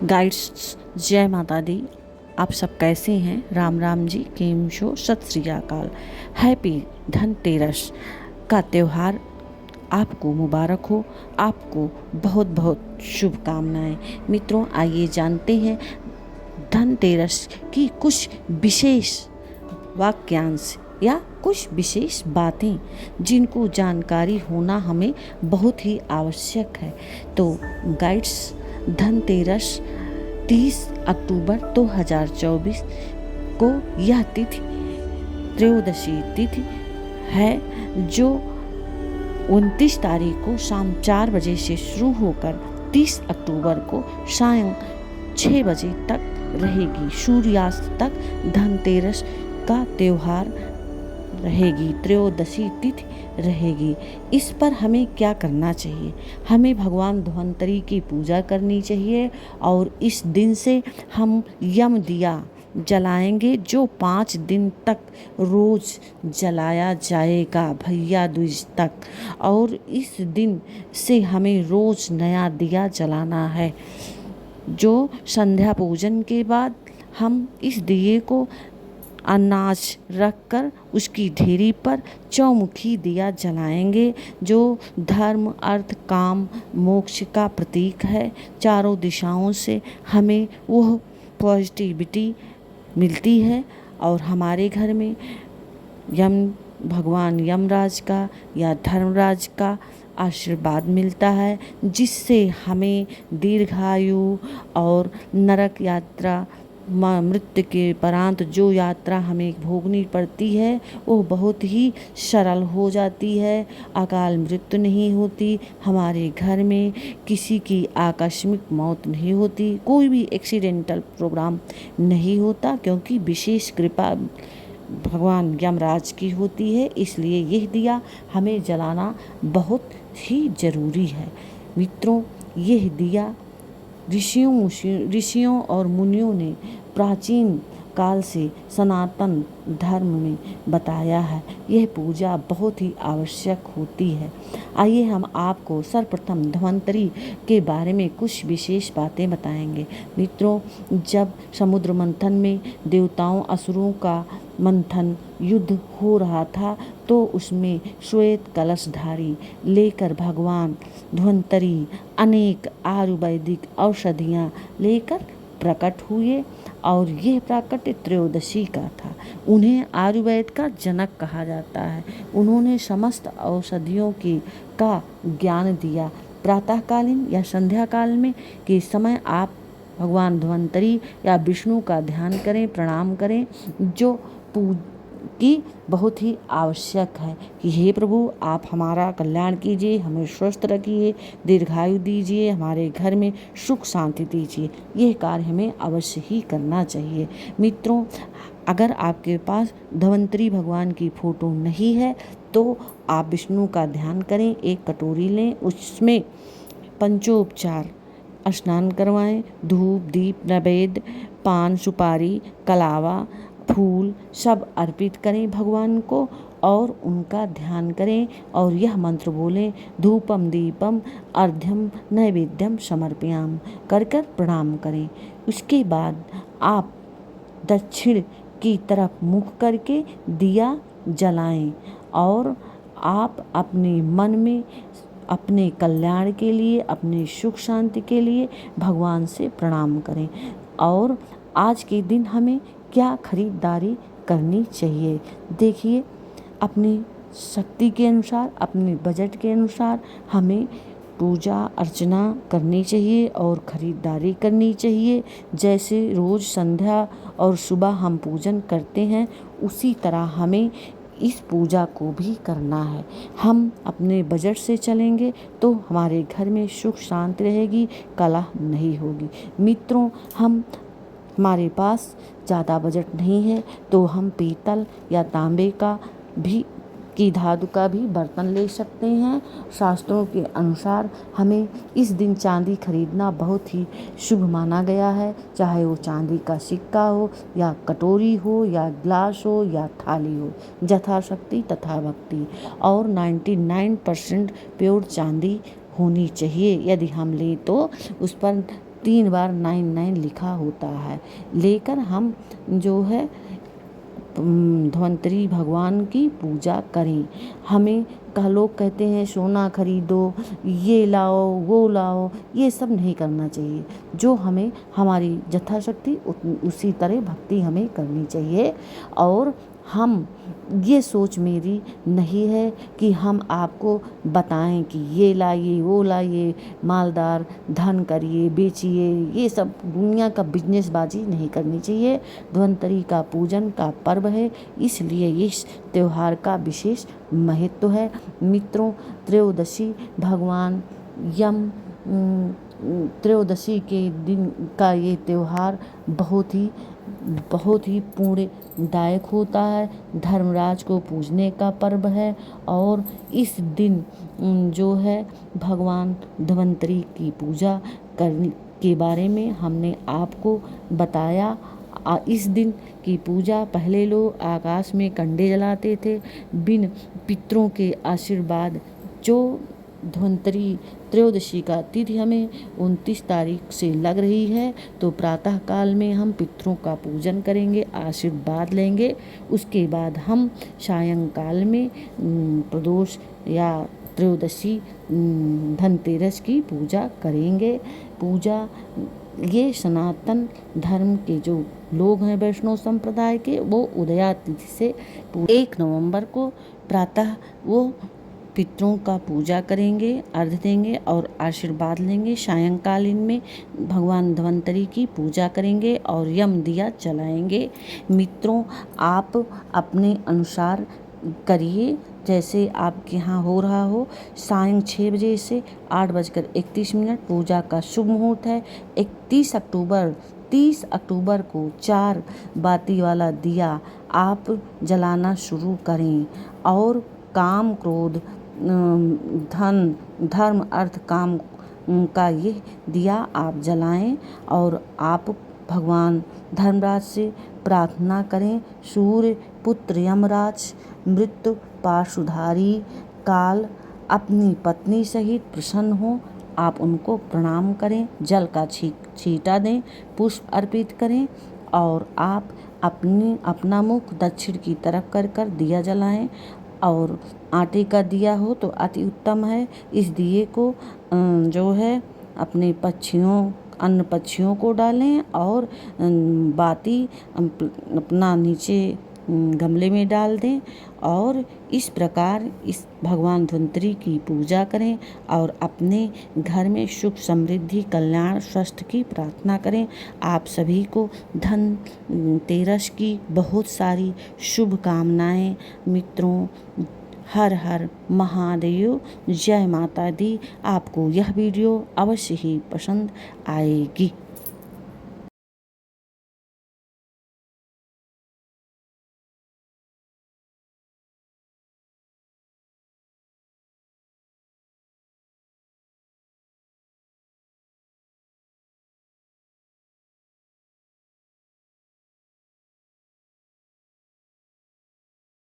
Guides, जय माता दी। आप सब कैसे हैं? राम राम जी, केम शो, सत श्री अकाल। हैप्पी धनतेरस का त्यौहार आपको मुबारक हो। आपको बहुत बहुत शुभकामनाएं। मित्रों, आइए जानते हैं धनतेरस की कुछ विशेष वाक्यांश या कुछ विशेष बातें जिनको जानकारी होना हमें बहुत ही आवश्यक है। तो गाइड्स, धनतेरस 30 अक्टूबर 2024 को यह तिथि त्रयोदशी तिथि है, जो 29 तारीख को शाम 4 बजे से शुरू होकर 30 अक्टूबर को सायं 6 बजे तक रहेगी। सूर्यास्त तक धनतेरस का त्यौहार रहेगी, त्रयोदशी तिथि रहेगी। इस पर हमें क्या करना चाहिए? हमें भगवान धन्वंतरी की पूजा करनी चाहिए और इस दिन से हम यम दिया जलाएंगे, जो 5 दिन तक रोज जलाया जाएगा, भैया दूज तक। और इस दिन से हमें रोज नया दिया जलाना है, जो संध्या पूजन के बाद हम इस दिए को अनाज रखकर उसकी ढेरी पर चौमुखी दिया जलाएंगे, जो धर्म, अर्थ, काम, मोक्ष का प्रतीक है। चारों दिशाओं से हमें वह पॉजिटिविटी मिलती है और हमारे घर में भगवान यमराज का या धर्मराज का आशीर्वाद मिलता है, जिससे हमें दीर्घायु और नरक यात्रा, मृत्यु के परांत जो यात्रा हमें भोगनी पड़ती है वो बहुत ही सरल हो जाती है। अकाल मृत्यु नहीं होती, हमारे घर में किसी की आकस्मिक मौत नहीं होती, कोई भी एक्सीडेंटल प्रोग्राम नहीं होता, क्योंकि विशेष कृपा भगवान यमराज की होती है। इसलिए यह दिया हमें जलाना बहुत ही जरूरी है। मित्रों, यह दिया ऋषियों और मुनियों ने प्राचीन काल से सनातन धर्म में बताया है। यह पूजा बहुत ही आवश्यक होती है। आइए हम आपको सर्वप्रथम धन्वंतरी के बारे में कुछ विशेष बातें बताएंगे। मित्रों, जब समुद्र मंथन में देवताओं असुरों का मंथन युद्ध हो रहा था, तो उसमें श्वेत कलशधारी लेकर भगवान धन्वंतरी अनेक आयुर्वेदिक औषधियाँ लेकर प्रकट हुए और यह प्राकट्य त्रयोदशी का था। उन्हें आयुर्वेद का जनक कहा जाता है। उन्होंने समस्त औषधियों का ज्ञान दिया। प्रातःकालीन या संध्या काल में के समय आप भगवान धन्वंतरी या विष्णु का ध्यान करें, प्रणाम करें, जो की बहुत ही आवश्यक है कि हे प्रभु, आप हमारा कल्याण कीजिए, हमें स्वस्थ रखिए, दीर्घायु दीजिए, हमारे घर में सुख शांति दीजिए। यह कार्य हमें अवश्य ही करना चाहिए। मित्रों, अगर आपके पास धन्वंतरी भगवान की फोटो नहीं है तो आप विष्णु का ध्यान करें, एक कटोरी लें, उसमें पंचोपचार स्नान करवाएं, धूप, दीप, नैवेद्य, पान, सुपारी, कलावा, फूल सब अर्पित करें भगवान को और उनका ध्यान करें और यह मंत्र बोलें, धूपम दीपम अर्घ्यम नैवेद्यम समर्पयाम, कर कर प्रणाम करें। उसके बाद आप दक्षिण की तरफ मुख करके दिया जलाएं और आप अपने मन में अपने कल्याण के लिए, अपने सुख शांति के लिए भगवान से प्रणाम करें। और आज के दिन हमें क्या खरीदारी करनी चाहिए? देखिए, अपनी शक्ति के अनुसार, अपने बजट के अनुसार हमें पूजा अर्चना करनी चाहिए और ख़रीदारी करनी चाहिए। जैसे रोज़ संध्या और सुबह हम पूजन करते हैं, उसी तरह हमें इस पूजा को भी करना है। हम अपने बजट से चलेंगे तो हमारे घर में सुख शांति रहेगी, कलह नहीं होगी। मित्रों, हमारे पास ज़्यादा बजट नहीं है तो हम पीतल या तांबे की धातु का भी बर्तन ले सकते हैं। शास्त्रों के अनुसार हमें इस दिन चांदी खरीदना बहुत ही शुभ माना गया है, चाहे वो चांदी का सिक्का हो या कटोरी हो या गिलास हो या थाली हो, यथाशक्ति तथा भक्ति। और 99% प्योर चांदी होनी चाहिए। यदि हम लें तो उस पर 3 बार 99 लिखा होता है। लेकर हम जो है धन्वंतरी भगवान की पूजा करें। हमें लोग कहते हैं सोना खरीदो, ये लाओ, वो लाओ, ये सब नहीं करना चाहिए। जो हमें हमारी यथाशक्ति उसी तरह भक्ति हमें करनी चाहिए। और हम ये सोच मेरी नहीं है कि हम आपको बताएं कि ये लाइए, वो लाइए, मालदार धन करिए, बेचिए, ये सब दुनिया का बिजनेसबाजी नहीं करनी चाहिए। धन्वंतरी का पूजन का पर्व है, इसलिए इस त्योहार का विशेष महत्व है। मित्रों, त्रयोदशी भगवान यम त्रयोदशी के दिन का ये त्योहार बहुत ही पुण्यदायक होता है। धर्मराज को पूजने का पर्व है और इस दिन जो है भगवान धन्वंतरी की पूजा करने के बारे में हमने आपको बताया। इस दिन की पूजा पहले लोग आकाश में कंडे जलाते थे बिन पितरों के आशीर्वाद। जो धन्वंतरी त्रयोदशी का तिथि हमें 29 तारीख से लग रही है, तो प्रातः काल में हम पितरों का पूजन करेंगे, आशीर्वाद लेंगे। उसके बाद हम सायंकाल में प्रदोष या त्रयोदशी धनतेरस की पूजा करेंगे। ये सनातन धर्म के जो लोग हैं वैष्णव संप्रदाय के, वो उदया तिथि से 1 नवंबर को प्रातः वो पितरों का पूजा करेंगे, अर्घ्य देंगे और आशीर्वाद लेंगे। सायंकालीन में भगवान धन्वंतरी की पूजा करेंगे और यम दिया जलाएंगे। मित्रों, आप अपने अनुसार करिए जैसे आपके यहाँ हो रहा हो। सायं 6 बजे से 8:31 पूजा का शुभ मुहूर्त है। 30 अक्टूबर को 4 बाती वाला दिया आप जलाना शुरू करें और काम, क्रोध, धन, धर्म, अर्थ, काम का ये दिया आप जलाएं और आप भगवान धर्मराज से प्रार्थना करें। सूर्य पुत्र यमराज, मृत्यु पाशुधारी काल अपनी पत्नी सहित प्रसन्न हो, आप उनको प्रणाम करें, जल का छींटा दें, पुष्प अर्पित करें और आप अपना मुख दक्षिण की तरफ कर दिया जलाएं। और आटे का दिया हो तो अति उत्तम है। इस दिए को जो है अपने अन्य पक्षियों को डालें और बाती अपना नीचे गमले में डाल दें और इस प्रकार इस भगवान धन्वंतरी की पूजा करें और अपने घर में सुख, समृद्धि, कल्याण, स्वास्थ्य की प्रार्थना करें। आप सभी को धनतेरस की बहुत सारी शुभकामनाएं। मित्रों, हर हर महादेव, जय माता दी। आपको यह वीडियो अवश्य ही पसंद आएगी।